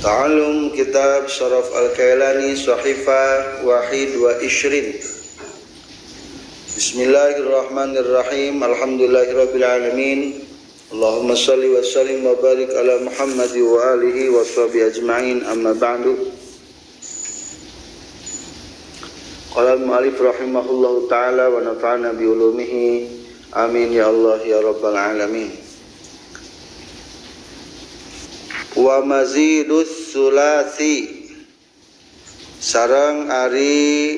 Ta'allum kitab Syaraf Al-Kailani Sahifah Wahid wa Ishrin. Bismillahirrahmanirrahim. Alhamdulillahirabbil alamin. Allahumma shalli wa sallim wa barik ala Muhammad wa alihi wa sahbihi ajma'in. Amma ba'du. Qala al-mu'allif rahimahullahu ta'ala wa nafa'ana bi ulumihi. Amin ya Allah ya rabbal alamin. Wa mazidus sulasi sareng ari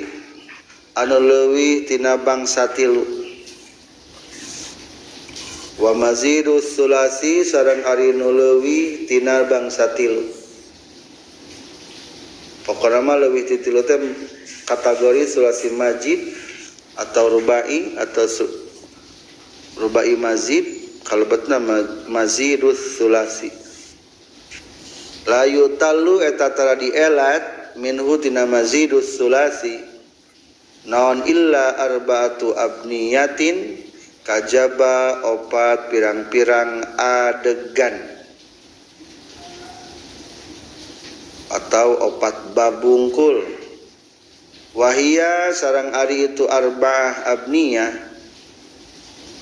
anu leuwih tina bangsa tilu. Wa mazidus sulasi sareng ari anu leuwih tina bangsa tilu. Pokona mah leuwih ti tilu teh kategori sulasi majid atau rubai atau rubai mazid, kalebetna mazidus sulasi. La yutallu eta tara dielat minhu tina mazidus sulasi naon illa arba'atu abniyatin kajaba opat pirang-pirang adegan atau opat babungkul. Wahia sarang ari itu arba'ah abniyah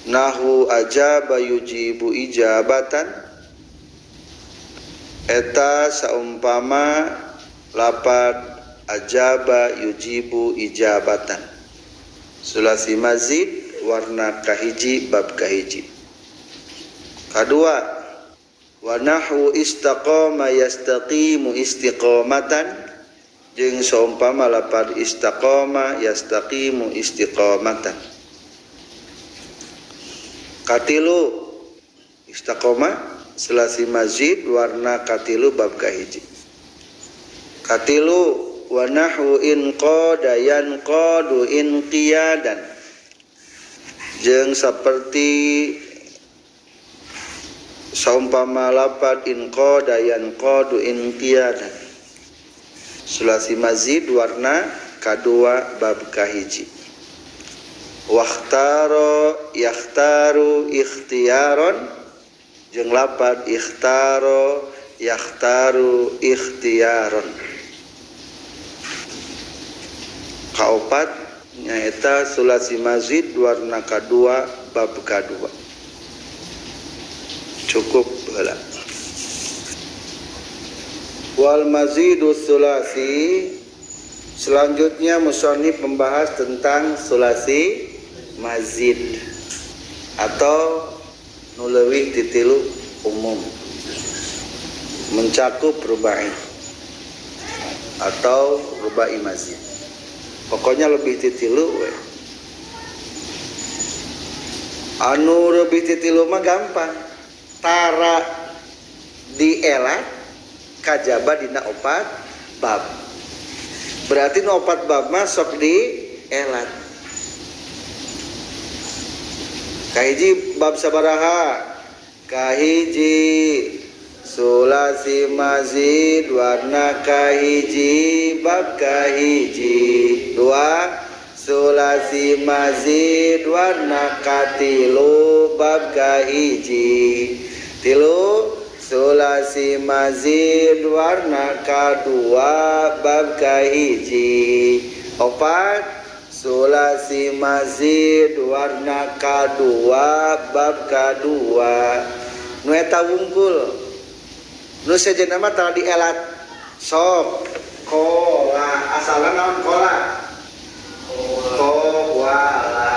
nahu ajaba yujibu ijabatan eta saumpama lapad ajaba yujibu ijabatan. Sulasi mazid warna kahiji bab kahiji. Kadua wa nahwu istaqama yastaqimu istiqamatan jeung saumpama lapad istaqama yastaqimu istiqamatan. Katilu istaqama sulasi mazid warna katilu bab kahiji. Katilu wa nahwu in qada yanqadu in qiyadan jeung saperti saumpama lapad in qada yanqadu in qiyadan. Sulasi mazid warna kadua bab kahiji. Wakhtaro yakhtaru ikhtiyaron jeung lapad ikhtaro yakhtaru ikhtiyaron. Kaopat nyaeta sulasi mazid warna kadua bab kadua. Cukup heula. Wal mazidus sulasi, selanjutnya musannif membahas tentang sulasi mazid atau nu leuwih ti tilu umum, mencakup rubai atau rubai mazid. Pokoknya lebih ti tilu we. Anu lebih ti tilu mah gampang. Tara dielat kajaba dina opat bab. Berarti nu opat bab mah sok dielat. Kahiji bab sabaraha? Kahiji sulasi mazid warna kahiji bab kahiji. Dua sulasi mazid warna katilu bab kahiji. Tilu sulasi mazid warna kadua bab kahiji. Opat sulasi mazid warna kadua bab kadua. Nu eta wungkul nu sejenna mah tara dielat sok kola. Asalna naon kola? Koala.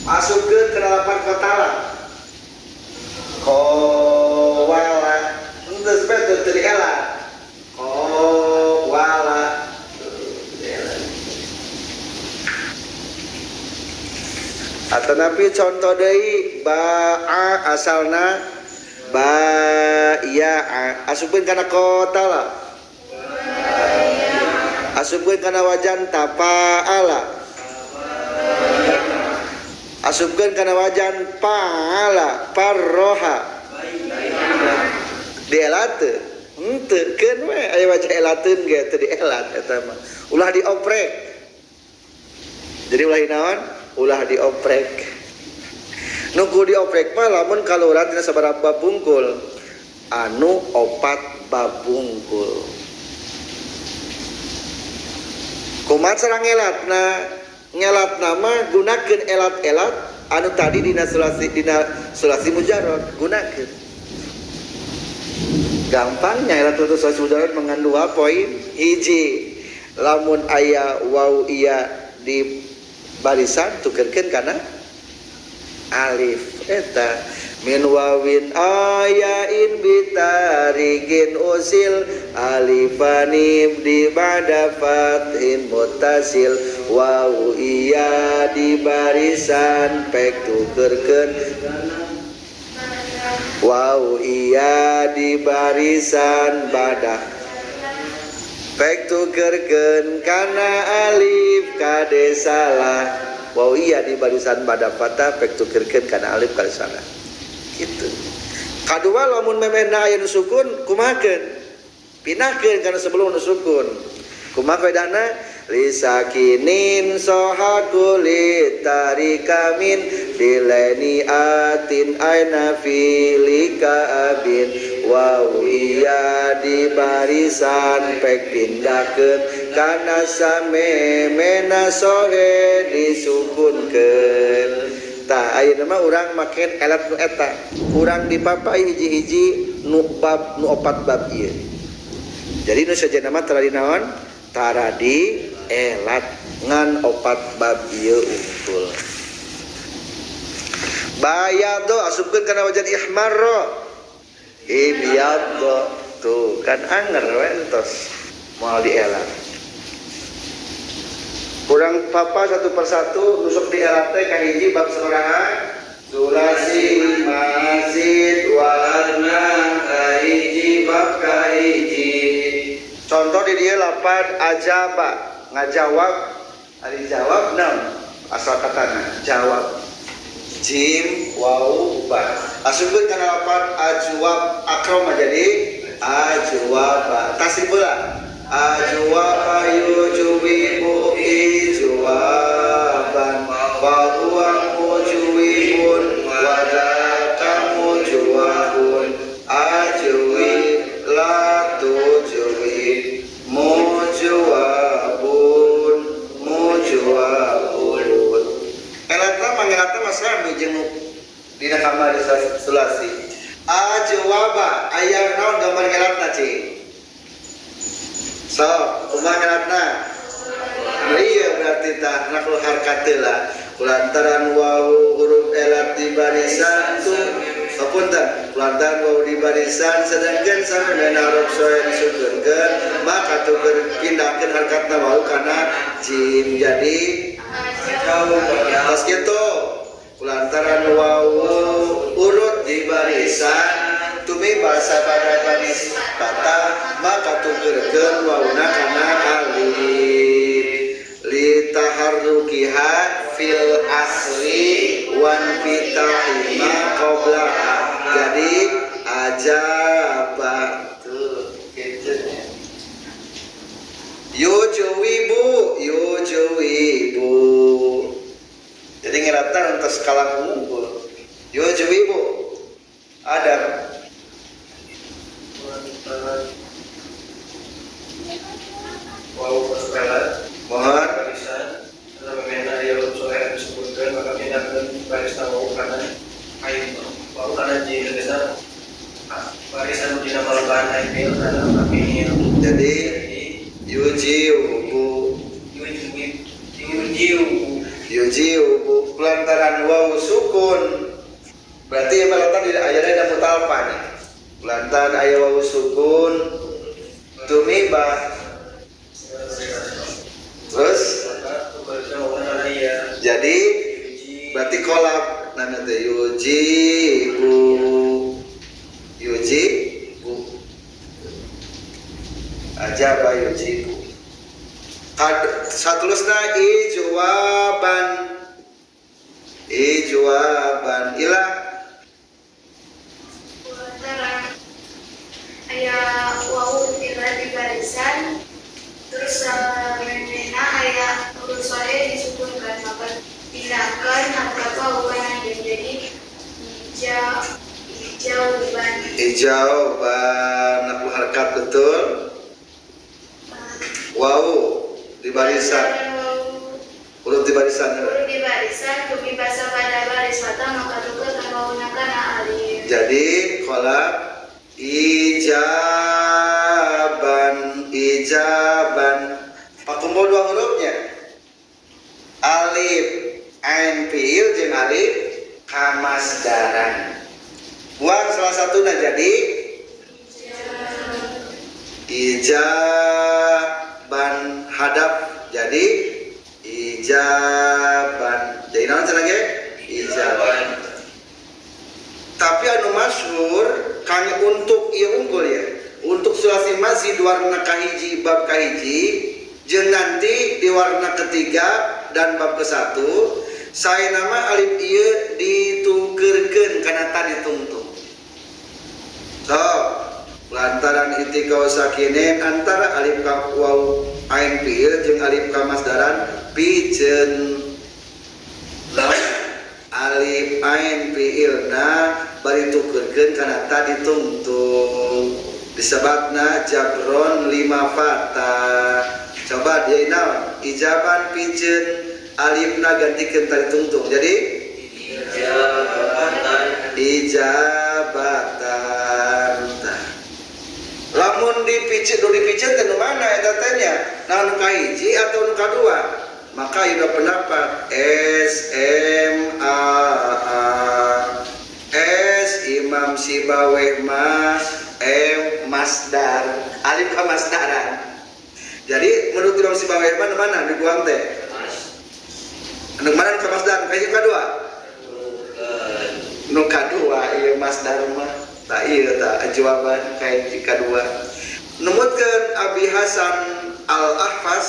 Masukkeun ke dalapan kotala koala. Geus betul teu dielat koala. Atanapi contoh deui ba'a asalna baya'a asupkeun kana kotala, asupkeun kana wajan tapa'ala, asupkeun kana wajan pa'ala parroha. Dielat teu? Henteu keun we aya wajan elateun ge teu dielat eta mah. Ulah dioprek. Jadi ulah naon? Ulah dioprek. Nunggu dioprek mah lamun kaluran tina sabaraha bungkul anu opat babungkul. Kumaha cara ngelatna? Ngelatna mah gunakeun elat-elat anu tadi dina sulasi mujarrad gunakeun. Gampangnya elat sulasi mujarrad mengandung 2 poin. Hiji, lamun aya waw iya di barisan tukerkeun kana alif eta min wawin ayain bitarigin usil alifanib di ba'da fathin muttasil waw iya di barisan pek tukerkeun waw iya di barisan ba'da pek tukerkeun kana alif kade salah waw iya di barisan ba'da fatah pek tukerkeun kana alif kade salah gitu. Kadua lamun memehna aya nu sukun kumahakeun? Pinahkeun kana sebelum nu sukun. Kumaha kaidahna? Lisakinin sohakuli tarikamin dileni atin aina filika abin waw iya di barisan pek pindahkeun kana same mena sohe disukunkeun. Tah ayeuna mah urang make elat nu eta urang dipapai hiji-hiji nu bab nu 4 bab ieu. Jadi nu sejenna mah tara dinaon? Tara di elat ngan 4 bab ieu unggul. Bayaddo asupkeun kana wajan ihmarra. Ibyaddo tuh kan anger we entos moal di elat. Kurang papa satu persatu nusuk di elat teh kahiji bab sorangan sulasi masid warna kahiji bab kahiji. Contoh di dia lapan ajaba ngajawab ari jawab naon asal katana jawab jim waw ba asupkeun kana lapan ajwab akrama jadi ajwaba tasibula ajwaba yujuwibu ijwaban wa huwa mujwibun wa dzaka mujwabun ajwib la tujwib mujwabun mujwabun. Elata mangelata masami jeung dina kamar sulasi ajwaba aya naon gambar elatna cing. So, kumaha ngelatna? Iya berarti tah nakul harkateulah kulantaran waw huruf elat di barisan tuh sapunten kulantaran waw di barisan sedangkan samemena huruf soe disukeunkeun maka tuh berpindahkeun harkatna waw kana jim jadi pas kitu kulantaran waw urut di barisan tumi bahasa pada baris kata maka tukerkeun wawna kana alif li taharrukiha fil asli wan fitahima qablaha jadi ajaba tuh kitu nya yujuwibu jadi ngeratna untuk skala unggul yujuwibu ada waw pelat mohon barisan samemena aya huruf soe disebutkeun maka pindahkeun barisan waw kana ain waw kana jim geusna barisan dina malban ain bil kana mafil jadi yujibu lantaran waw sukun berarti balatan di ayatna ada mutalfa nih lantaran aya waw sukun tumibah terus jadi berarti kolab nana teh yujibu ajaba yujibu satulusna ijwaban ilah aya waw ilah di barisan terus memena aya huruf soe disukunkan maka pindahkan harkat waw kana jadi ijauban aku harkat Harkat betul. Wau di barisan. Huruf di barisan. Huruf di barisan kebibasa pada baris mata maka tuker dan wawunya kana alif. Jadi kolak ijaban. Pakumpul dua hurufnya. Alif ain fiil jeung alif kamasdaran. Buang salah satunya jadi ijaban hadap jadi ijaban. Jadi naon cenah ge? Ijaban. Tapi anu masyhur kami untuk ieu unggul ya. Untuk sulasi mazid warna kahiji bab kahiji jeung nanti di warna ketiga dan bab ke-1 saya nama alif ieu ditukeurkeun kana tadi tungtung. So, lantaran itikau sakinin antara alif ka waw ain fiil jeung alif ka masdaran piceun. Alif ain fiilna bari tukeurkeun kana tadi tungtung. Disebutna jabron 5 fatah. Coba dia naon? Ijaban piceun alifna gantikeun tadi tungtung. Jadi ijabatan. Lamun dipicet teh nu mana eta teh nya? Naon kahiji atau nu kadua? Maka ieu pendapat SMA S Imam Sibaweh Mas M masdar alif ka masdaran. Jadi menurut Imam Sibaweh mana dibuang teh? Anu mana ka masdar kahiji kadua? Nu kadua ieu masdar mah tak ieu tak jawaban kahiji kadua. Numutkeun Abi Hasan Al-Ahfaz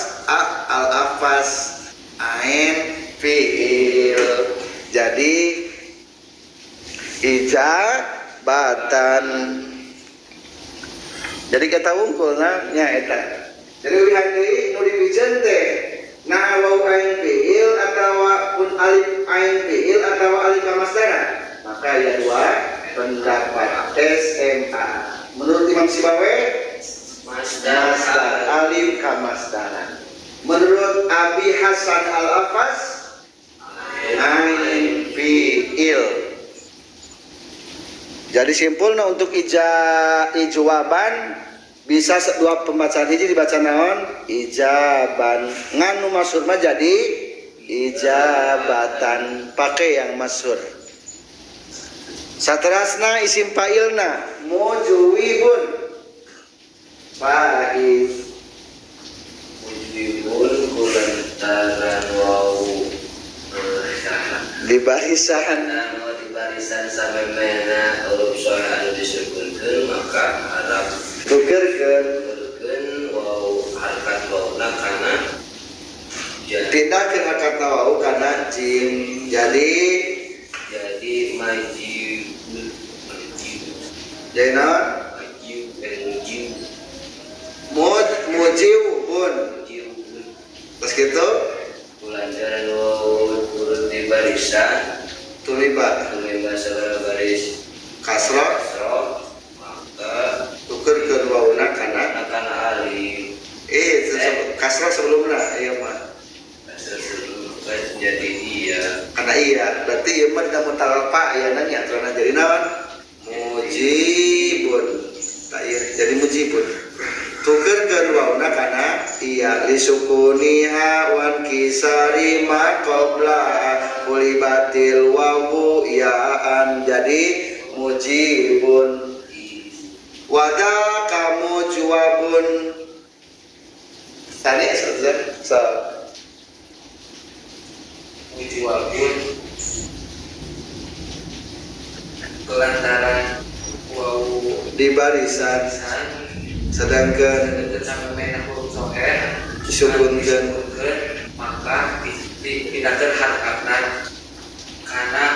ain fiil. Jadi ijabatan. Jadi kita wungkulna nya eta. Jadi lihat deui nu dipiceun teh na waw ain fiil atawa pun alif ain fiil atawa alif masdaran. Maka ya dua pendapat SMA. Menurut Imam Sibaweh masdar alif kamasdaran. Menurut Abi Hasan Al-Ahfaz ain fiil. Jadi simpulnya untuk ijaban bisa dua pembacaan hiji dibaca naon? Ijaban. Nganu masyhur mah jadi ijabatan. Pakai yang masyhur. Saterasna isim fa'ilna mujwibun. Fa'il mujwibun kulantaran wau di barisan sampai mana huruf soal anu disukunkeun maka harap tukeurkeun wau harkat wauna kana pindahkeun harkat wau kana jim. Jadi majib jadi naon? Mujibun. Terus gitu kulantaran wau huruf di barisan tuliba saudara baris kasroh maka tukeurkeun wauna kana alif kasroh sebelumna ieu mah jadi iya kana iya berarti ieu mah dina mutalfa aya nya terana jadi naon? Mujibun. Tak ieu jadi mujibun. Tukeurkeun wauna kana iya lisukuniha wan kisari ma qabla kulibatil wawu yaan jadi mujibun. Wada kamu juwabun. Tadi so mujwabun kelantaran wau di barisan sedangkan sampai mana huruf soher disukunkeun maka dipindahkeun harkatna kana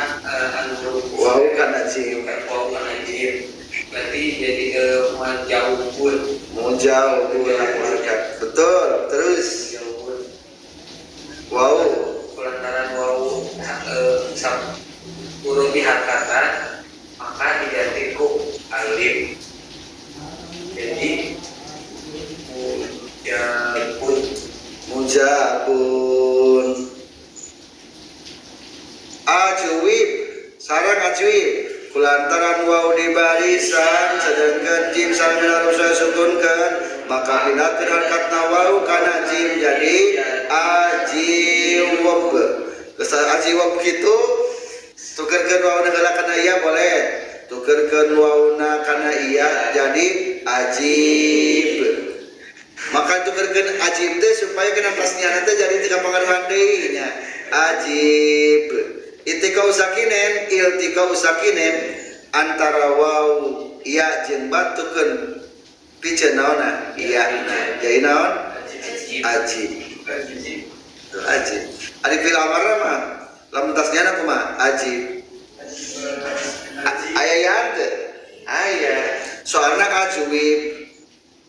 anu wau kana jim berarti jadi mujawbun harkat betul. Terus wau kelantaran wau huruf diharkatan maka diganti ku alif jadi mujabun. Ajwib sareng ajwib kulantaran wau di barisan sedangkan jim sareng harus sukunkeun maka pindahkeun harkatna wau kana jim jadi ajiwab. Kesal ajiwab kitu tukerkeun wauna heula kana iya boleh, tukerkeun wauna kana iya jadi ajib. Maka tukerkeun ajib teh supaya kena pasniana teh jadi tika pangaruhan deui nya ajib. Iltikau sakinen antara waw iya jeung batukeun piceun naonna iya jadi naon ajib. Ajib ari fil amar mah lamun tasniana kumaha ajib aya ya teh aya soalna ajwib.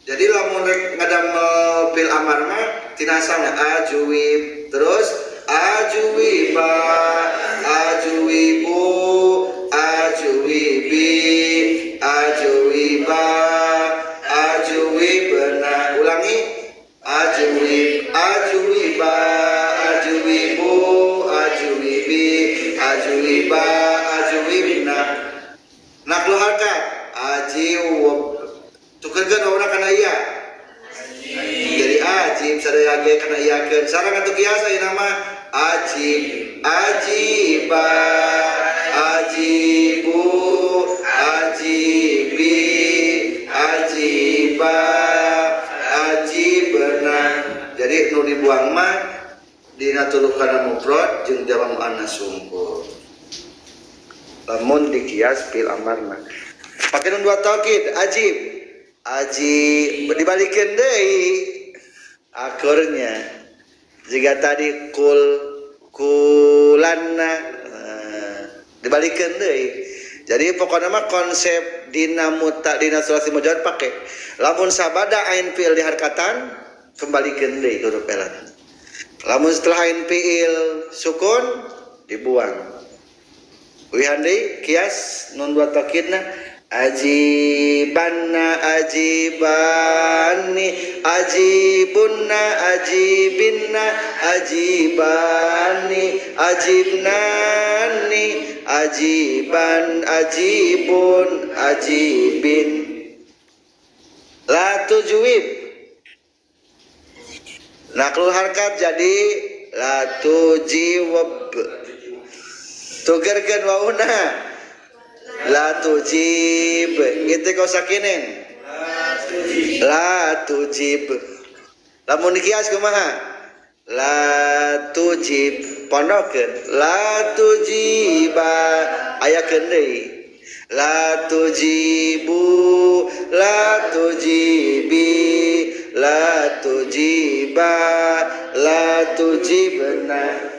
Jadi lamun ngadamel fil amar mah tina asalna ajwib terus ajwiba ajwibu ajwibi ajwiba ajwibna. Ulangi ajwib ajwiba ajwibu ajwibi ajwiba ajwibna. Naklu harkat ajiwab tukerkeun wauna kana iya jadi ajib sadaya ge kana iyakeun sareng atuh kiasa ieu nama ajib ajiba ajibu ajibi ajiba ajibna. Jadi nu dibuang mah dina tuluh kana mufrad jeung jama muannas sungkur. Lamun dikias fil amarna pake nun dua taukid ajib ajib dibalikeun deui akurnya jika tadi kulanna dibalikeun deui. Jadi pokokna mah konsep dina dina sulasi mujawad pake lamun sabada ain fiil diharkatan kembalikeun deui huruf elat. Lamun setelah ain fiil sukun dibuang. Wihan deui kias nun dua taukidna ajibanna ajibani ajibunna ajibinna ajibani ajibnani ajiban ajibun ajibin. La tujwib naklul harkat jadi la tujiwab. Tukerkeun wauna la tujib iltikau sakinin la tujib. Lamun dikias kumaha la tujib pondokeun la tujiba ayakeun deui la tujibu la tujibi la tujiba la tujibna.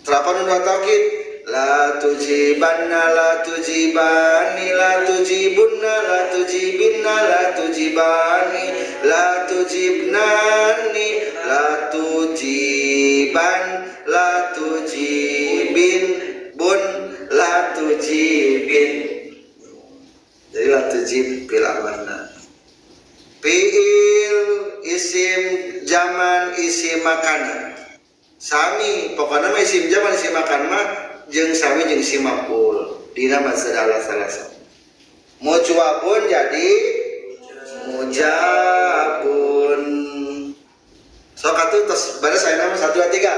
Terapan dua taukid la tujibanna la tujibani la tujibunna la tujibinna la tujibani la tujibnani la tujiban la tujibin bun la tujibin. Jadi la tujib fil amarna fiil isim zaman isim makanan sami pokokna mah isim zaman isim makan mah jeung sami jeung isim maf'ul dina masalah salasa. Mujabun jadi mujabun. Sok atuh tos baris aya nama 1 2 3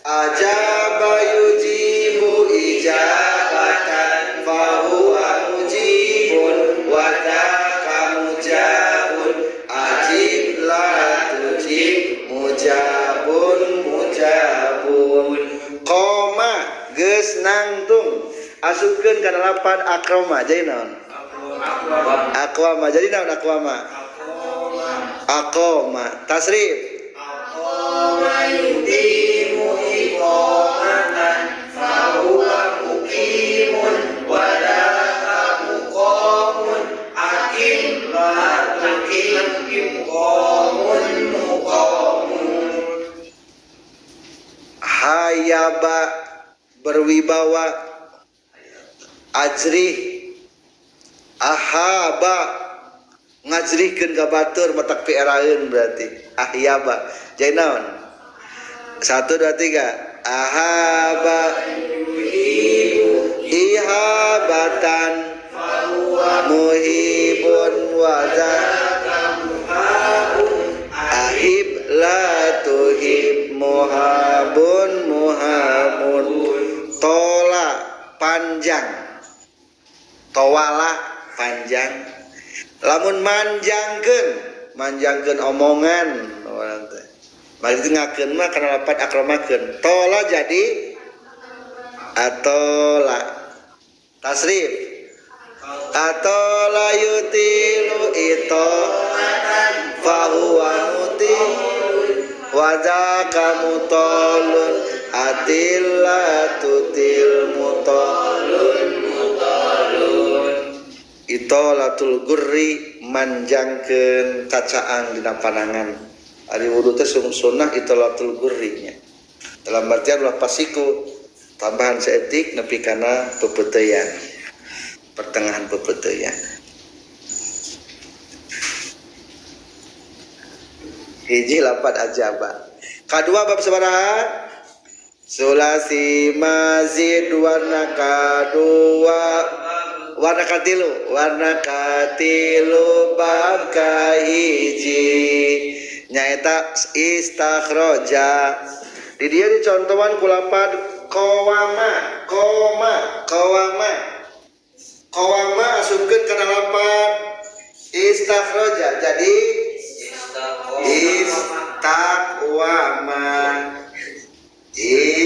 ajaba yujibu ijabatan fa huwa mujibun wa dzaka mujabun ajib la tujib mujabun mujabun. Koma geus nangtung asupkeun kana lapan akroma jadi naon aqwama jadi naon aqwama aqoma tasrif aqoma yuqimu iqamatan fa huwa muqimun wa la muqamun aqim la tuqim iqamun muqamun. Hayaba berwibawa ajri ahaba ngajrihkeun ka batur matak piaraeun berarti ahyaba. Jadi naon? 1 2 3. Ahaba ihabatan muhibun wadzaka ahib la tuhib muhabun muhamun. Tola panjang, towala panjang. Lamun manjangkeun omongan orang teh. Mari ngakeun mah kana lapat akramakeun. Tola jadi atola. Tasrif. Atola yutilu ito fahuwa muti wadzaka mutolun atilla tutil mutolun. Itolatul gurri manjangkeun kacaang dina panangan. Ari wudu teh sunnah itolatul gurri nya. Dalam artian ulah pasiku tambahan seetik nepi kana pepeuteyan. Pertengahan pepeuteyan. Hiji lapat ajaba. Kadua bab sabaraha? Sulasi mazid warna kadua. Warna katilu bab kahiji nyaeta istakhroja. Di dia dicontohan ku lapad qawama asupkeun kana lapad istakhroja jadi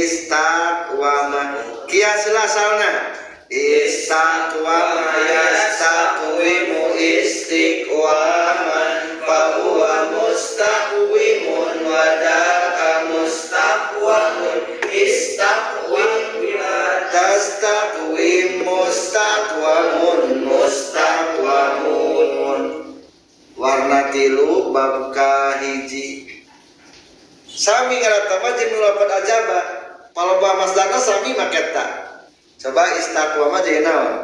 istakwama kias lasalna istakwama yastakwimu istiqwaman fahuwa mustaqwimun wadaka mustaqwamun istaqwim tastaqwim mustaqwamun. Warna tilu bab kahiji sami ngarata mah jeung lapan ajaba paloba masdarna sami maketa. Coba istaqwa mah jadi naon?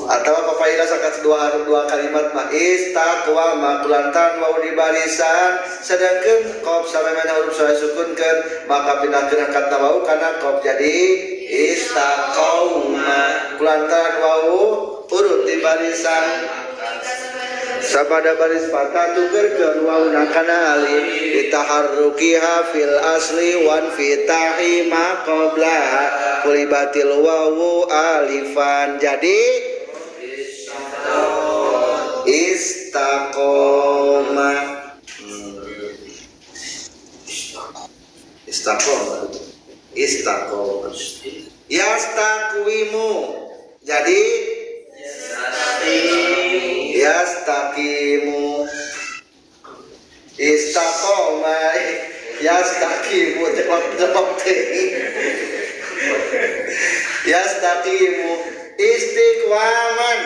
Atau papaila sakat dua kalimat mah istaqwa mah kulantan wau di barisan sedangkeun qaf samemana huruf saya sukunkeun maka pindahkeun kata wau kana qaf jadi istaqauma kulantan wau urut di barisan sabada baris patah tukerkeun wauna kana alif ditaharrukiha fil asli wan fitahi ma qablaha kulibatil wawu alifan jadi istaqoma istaqoma yastaqwimu jadi yastaqimu istaqoma yastaqimu jawab teh yastaqimu istiqwaman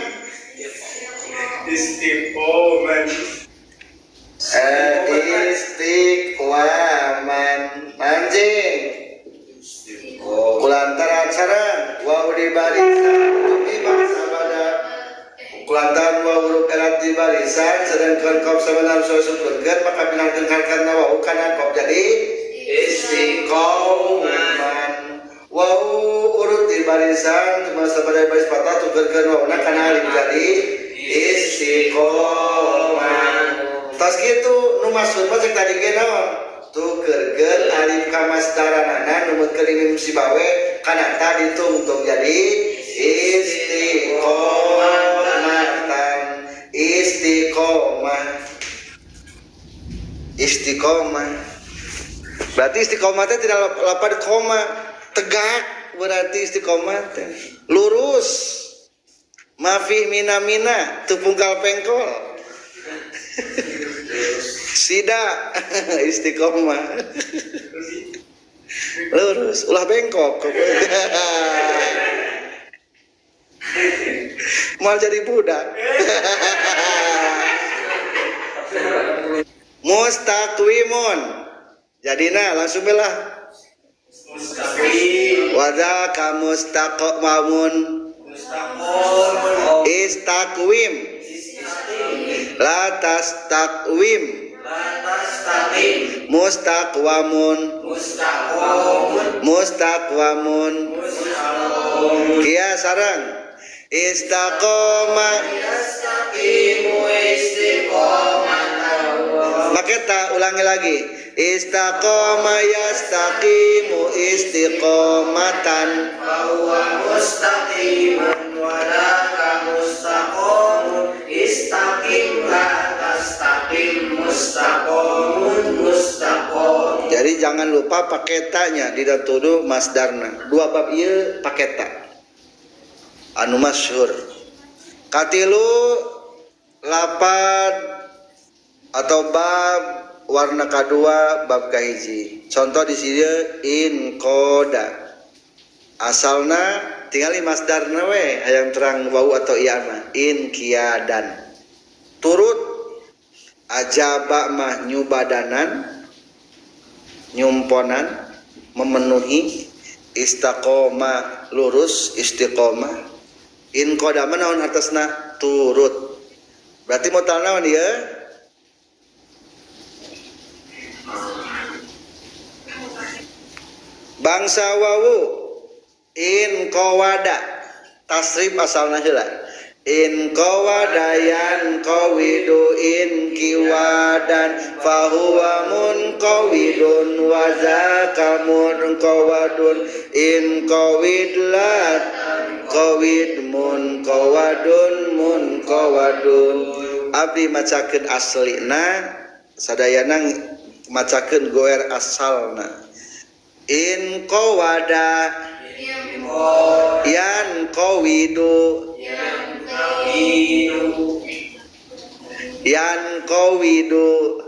istiqwaman anjing kulantaran saran wau di barisan kulantaran wa huruf erat di barisan sedangkan qaf sabenar sukunkeun maka bilangkeun harkana wa kana qaf jadi istiqoman wa urut di barisan cuma sabada baris patah tukerkeun wa kana alif jadi istiqoman. Tas kitu nu maksud mah cek tadi ge naon tukerkeun alif ka masdaranana numut kelimim sibawe kana tadi tungtung jadi istiqomah berarti istiqomah teh tidak lapan koma tegak berarti istiqomah teh lurus mafih mina tepungkal pengkol sida istiqomah lurus ulah bengkok mau jadi budak mustaqwimun jadina langsung belah wadzaka mustaqwamun Istakwim. La tastakwim. Mustaqwamun. Mustaqwamun. Kia sarang. Istaqoma. Maketa ulangi lagi. Istaqoma yastaqimu istiqomatan. Bahwa mustaqimun walaka mustaqomun istaqim la tastaqim mustaqomun mustaqom. Jadi jangan lupa paketanya di datudu masdarna. Dua bab ieu paketa anu masyhur. Katilu lapad atau bab warna kedua bab kahiji. Contoh di sini in koda. Asalna tinggali masdarna we hayang terang wau atau iya mah in kiadan. Turut ajaba mah nyubadanan nyumponan memenuhi istaqoma lurus istiqomah. In koda mana naon atasna turut. Berarti mau naon dia? Bangsa wawu in qawada tasrif asalna heula. In qawadayan qawidu in kiwadan fahuwa munqawidun wa zaka munqawadun in qawidlat qawid munqawadun munqawadun. Abdi macakeun aslina sadayana macakeun goer asalna. In qawada yan qawidu yan qawidu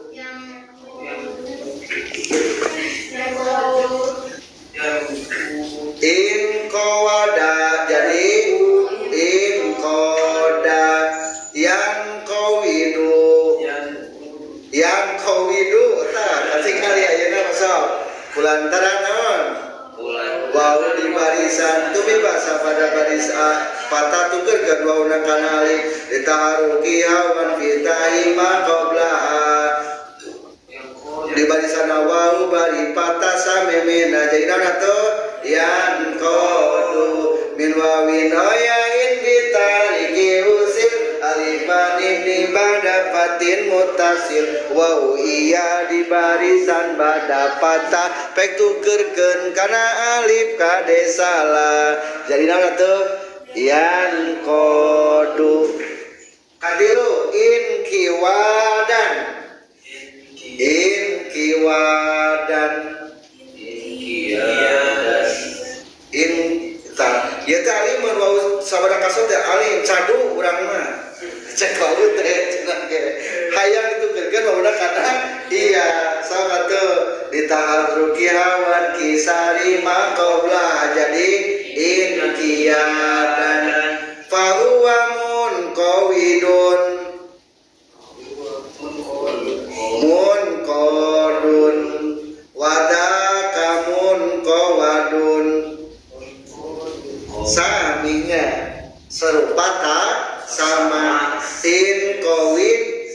in qawada jadi in qada yan qawidu yan qawidu tah kasih kali ayeuna masuk kulantaran naon wau di barisan tumi bahasa pada barisan patah tuker kedua una kana alif ditaharuki hawan fitahi ma qablaha di barisan wau bari patah samemena jadi naon atuh yan qadu min wawin ayain bitaliki usil alifan ibni ba'da fatin mutasil wau iya di barisan ba'da patah pek tukerkeun kana alif kade salah jadi naon atuh yan qadu. Kadiru in kiwadan in kiwadan in ta ya teh ali mun wau sabada kasut teh ali cadu urang mah cek lalu teh cenah ge hayang itu kerkeun wawuna kana iya sabatu ditaharruki hawan kisari ma qabla jadi in kiyadan fahuwa munqawidun munqadun wadaka munqawadun saminya serupa tak sama in qawid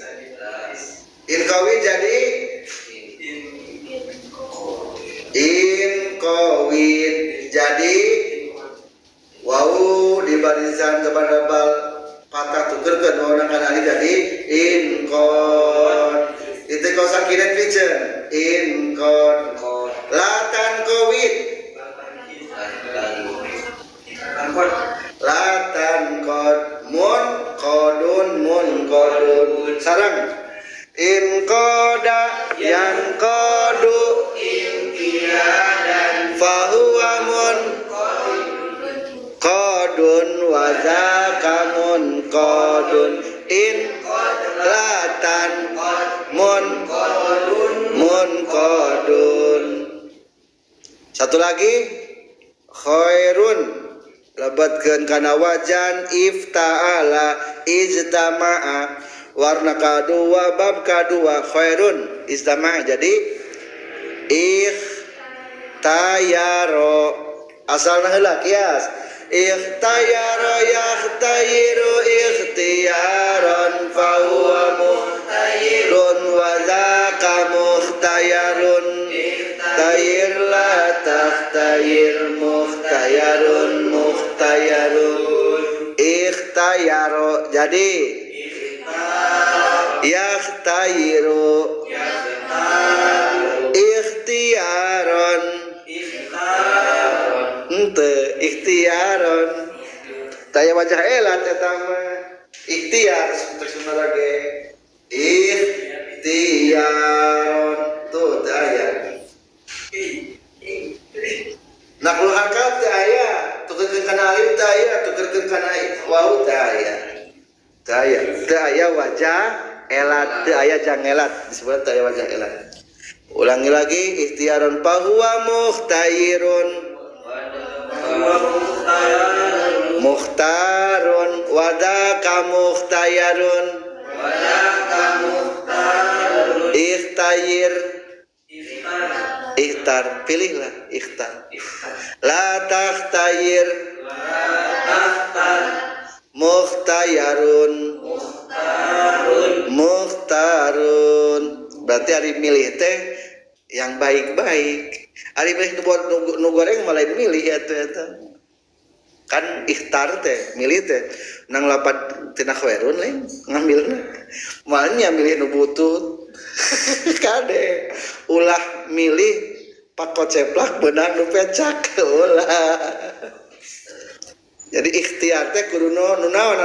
jadi in qawid jadi wau di barisan tebal-tebal patah tukerkeun wauna kana alif jadi in qad itu kosa kiran piceun in qad latan qawid latan qad mun qadun sareng in qada yan qadu in kiyadan fahuwa mun qadun wa zaka mun qadun in latan mun qadun. Satu lagi khairun lebatkeun kana wajan ifta'ala ijtama'a warna kadua bab kadua khairun istama'a jadi ikhtayaro asalna heula kias ikhtayara yakhtayiru ikhtiyaran fahuwa mukhtayirun wa dzaka mukhtayarun tayir la takhtayir mukhtayarun mukhtayarun ikhtayaro jadi yakhtayiru ikhtiyaron ente ikhtiyaron taya wajah elat eta mah ikhtiar sebenarnya lagi ikhtiyaron tuh taya nak lu hakat taya tukerkeun kana alif taya tukerkeun kana wau taya wajah elat taya jangelat disebut taya wajah elat. Ulangi lagi ikhtiaron fahuwa mukhtayirun mukhtarun wadaka mukhtayarun ikhtayir ikhtar pilihlah ikhtar la takhtayir mukhtayarun mukhtarun berarti hari milih teh yang baik-baik. Ari milih nu goreng malah milih eta. Kan ikhtar teh, milih teh nang lapat tina khairun lain ngambilna. Malnya milih nu butut. Kade ulah milih pakot ceplak benang nu pecak ulah. Jadi ikhtiar teh kudu nu naon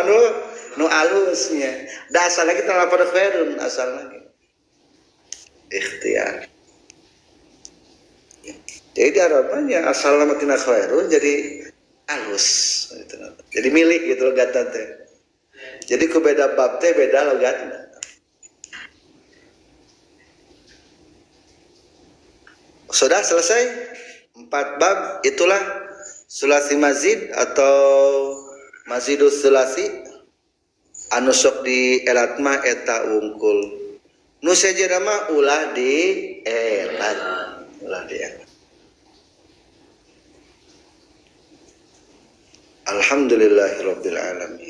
nu alusnya. Da asal lagi tina lapat khairun asal lagi. Ikhtiar. Jadi harapannya asal nama tina khairun jadi halus gitu. Jadi milik gitu logatna teh. Jadi ku beda bab teh beda logatna. Sudah selesai 4 bab itulah sulasi mazid atau mazidus sulasi anu sok di elatma eta ungkul. Nu sejenna mah ulah di elat. Ulah di elat. Alhamdulillahirabbil alamin.